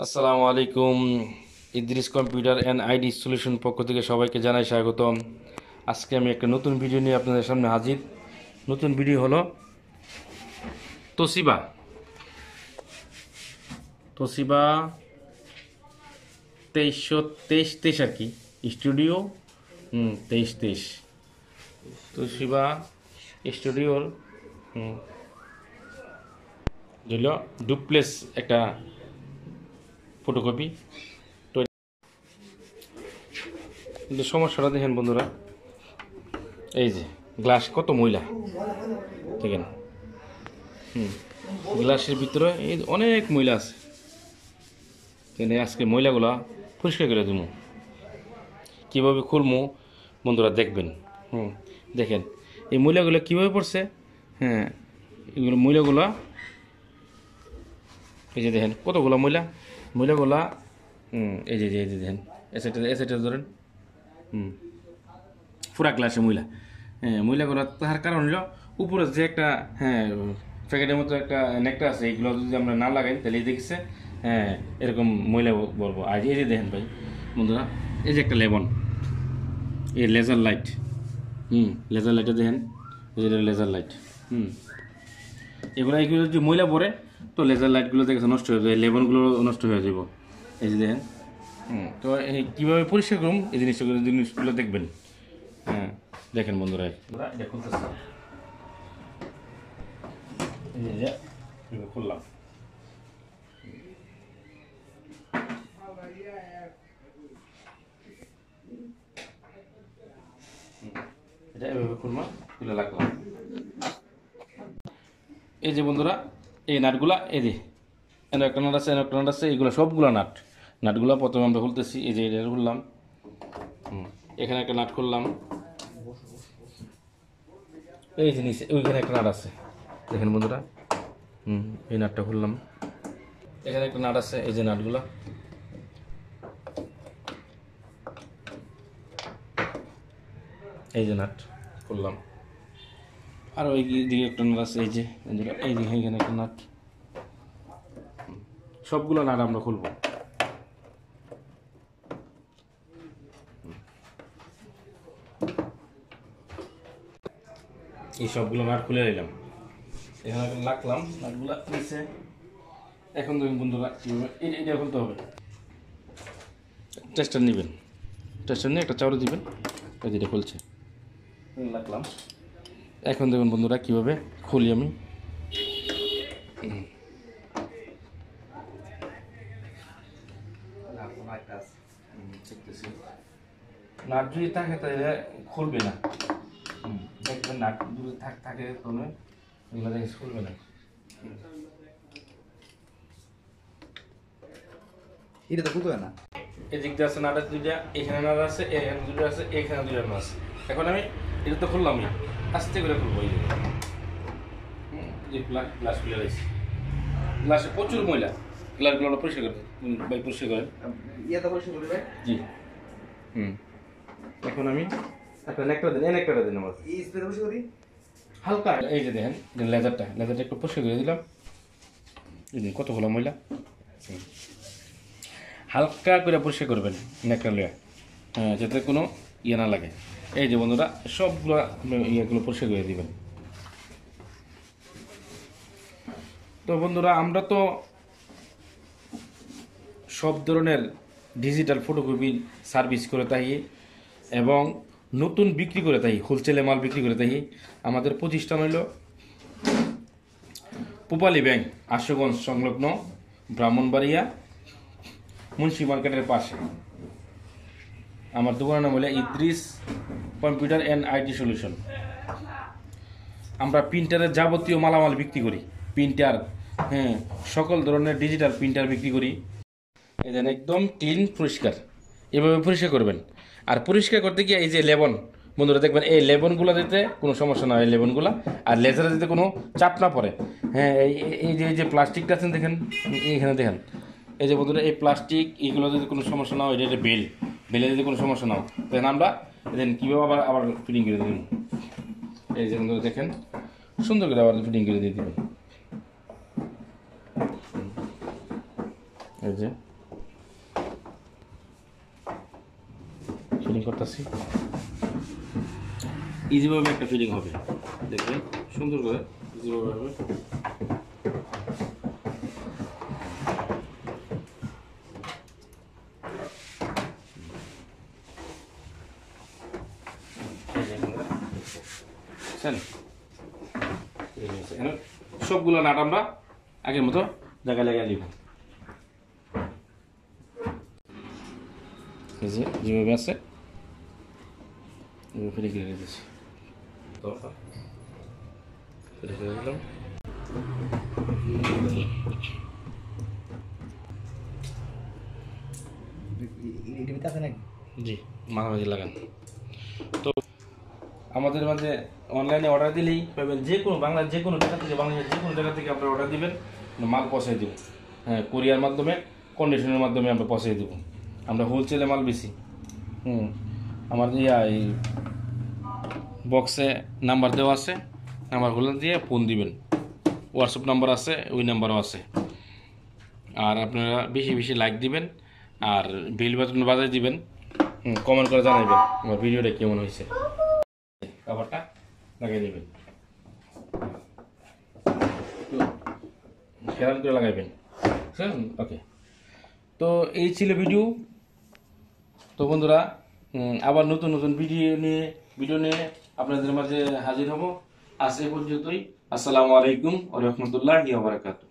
আসসালামু আলাইকুম। Idris computer and ID solution পক্ষ থেকে সবাইকে জানাই স্বাগতম। আজকে আমি একটা নতুন ভিডিও নিয়ে আপনাদের সামনে হাজির। নতুন ভিডিও হলো তোশিবা তোশিবা 2323 আর কি, স্টুডিও 2323 তোশিবা স্টুডিওর হলো ডুপ্লেস একটা ফটোকপি। কিন্তু সমস্যাটা দেখেন বন্ধুরা, এই যে গ্লাস কত ময়লা দেখেন। গ্লাসের ভিতরে এই অনেক ময়লা আছে। আজকে ময়লাগুলা পরিষ্কার করে দেবো। কীভাবে খুলবো বন্ধুরা দেখবেন। দেখেন এই ময়লাগুলো কীভাবে পড়ছে। এগুলো ময়লাগুলা এই যে দেখেন কতগুলো ময়লাগুলা এই যে দেখেন এসেটা ধরেন পুরা গ্লাসে ময়লাগুলো তার কারণ হলো উপরে যে একটা প্যাকেটের মতো একটা নেকটা আছে, এইগুলো যদি আমরা না লাগাই তাহলে দেখছে এরকম ময়লা বলবো। আর এই যে দেখেন ভাই বন্ধুরা, এই যে একটা লেবন, এই লেজার লাইট, লেজার লাইটটা দেখেন, এই যে লেজার লাইট, এগুলো যদি ময়লা পড়ে তো লেজার লাইটগুলো দেখেছে নষ্ট হয়ে যায়, লেবনগুলো নষ্ট হয়ে যাব। এই যে দেখেন। তো এই কীভাবে পরিষ্কার করুন এই জিনিসগুলো দেখবেন। দেখেন বন্ধুরা, এটা খুলতেছে, খুললাম। এটা এভাবে খুলে রাখলাম। এই যে বন্ধুরা, এই নাটগুলা এই যে একটা নাট আছে, একটা নাট আছে, এইগুলো সবগুলো নাটগুলো প্রথমে আমরা খুলতেছি। এই যে এটা খুললাম, এখানে একটা নাট খুললাম। এই যে নিচে ওইখানে একটা নাট আছে দেখেন বন্ধুরা, এই নাটটা খুললাম। এখানে একটা নাট আছে, এই যে নাটগুলো, এই যে নাট খুললাম। আর ওই দিকে একটা নাট আছে, এই যে এই যে এইখানে একটা নাট। সবগুলো নাট আমরা খুলবো। এই সবগুলো নাট খুলে নিলাম, এখানে রাখলাম নাটগুলো নিচে। এখন দেখুন বন্ধুরা কীভাবে এটা খুলতে হবে। টেস্টার নেবেন, টেস্টার নিয়ে একটা চাউরে দিবেন, ওই যেটা খুলছে রাখলাম। এখন দেখুন বন্ধুরা কীভাবে খুলি আমি। নাট যদি থাকে তাহলে খুলবে না, দেখবেন নাট যদি থাকে কোনো এগুলো দেখে খুলবে না। এটা তো খুলতে না। এই দিক দিয়ে আছে নাট দুইটা, এখানে নাট আছে, এখানে দুটো আছে, এখানে দুটো নাট আছে। এখন আমি এটা তো খুললাম না, আস্তে করে খুলবো। এই যে গ্লাস খুলে রয়েছে, গ্লাসে প্রচুর ময়লা, গ্লাসগুলো পরিষ্কার করে ভাই, পরিষ্কার করেন। ইয়েটা পরিষ্কার করবে ভাই? জি। এখন আমি একটা নেকটা দিন, এই নেকটা দিন আমার এই স্প্রে পরিষ্কার করি হালকা। এই যে দেখেন লেজারটা একটু পরিষ্কার করে দিলাম। এই যে কতগুলো ময়লা, হালকা করে পরিষ্কার করবেন নেকটা লয়ে, যাতে কোনো ইয়ে না লাগে। এই যে বন্ধুরা সবগুলো ইয়েগুলো পরিষ্কার করে দিবেন। তো বন্ধুরা আমরা তো সব ধরনের ডিজিটাল ফটোকপি সার্ভিস করে থাকি এবং নতুন বিক্রি করে থাকি, হোলসেলে মাল বিক্রি করে থাকি। আমাদের প্রতিষ্ঠান হইল পূবালী ব্যাংক, আশুগঞ্জ সংলগ্ন, ব্রাহ্মণবাড়িয়া মুন্সি মার্কেটের পাশে। আমার দোকানের নাম হলো Idris computer and IT solution. আমরা প্রিন্টারের যাবতীয় মালামাল বিক্রি করি, প্রিন্টার, সকল ধরনের ডিজিটাল প্রিন্টার বিক্রি করি। এই যেন একদম ক্লিন পরিষ্কার, এভাবে পরিষ্কার করবেন। আর পরিষ্কার করতে গিয়ে এই যে লেবন বন্ধুরা দেখবেন, এই লেবনগুলো দিতে কোনো সমস্যা না হয়, এই লেবনগুলো আর লেজারে দিতে কোনো চাপ না পড়ে। এই যে প্লাস্টিকটা আছেন দেখেন, এইখানে দেখেন, এই যে বন্ধুরা এই প্লাস্টিক এইগুলো যদি কোনো সমস্যা না হয়, এটা বেলে যদি কোনো সমস্যা না হয়, দেখেন আমরা দেখেন কীভাবে আবার ফিটিং করে দেবেন। এই যে বন্ধুরা দেখেন সুন্দর করে আবার ফিটিং করে দিয়ে দেবেন। এই যে ফিলিং করতেছি, ইজিভাবে একটা ফিলিং হবে, দেখবেন সুন্দর করে ইজিভাবে হবে। সবগুলো নাট আমরা আগের মতো জায়গায় লাগিয়ে দিব। এই যে যেভাবে আছে ফিরে গিয়ে দিচ্ছি, জি মাঝামাঝি লাগান। তো আমাদের মাঝে অনলাইনে অর্ডার দিলেই পাবেন, যে কোনো বাংলার যে কোনো জায়গা থেকে, বাংলাদেশের যে কোনো জায়গা থেকে আপনারা অর্ডার দিবেন, মাল পৌঁছাই দেবো। হ্যাঁ, কুরিয়ার মাধ্যমে, কন্ডিশনের মাধ্যমে আমরা পৌঁছাই দেবো। আমরা হোলসেলে মাল বেশি। আমার এই বক্সে নাম্বার দেওয়া আছে, নাম্বারগুলো দিয়ে ফোন দিবেন, হোয়াটসঅ্যাপ নাম্বার আছে, ওই নাম্বারও আছে। আর আপনারা বেশি বেশি লাইক দিবেন আর বেল বাটন বাজায় দিবেন, কমেন্ট করে জানাবেন আমার ভিডিওটা কেমন হয়েছে। কভারটা লাগিয়ে দেবেন, খেয়াল করে লাগাইবেন। ওকে, তো এই ছিল ভিডিও। তো বন্ধুরা, আবার নতুন নতুন ভিডিও নিয়ে আপনাদের মাঝে হাজির হব। আজ এ পর্যন্তই। আসসালামু আলাইকুম ওয়া রাহমাতুল্লাহি ওয়া বারাকাতুহু।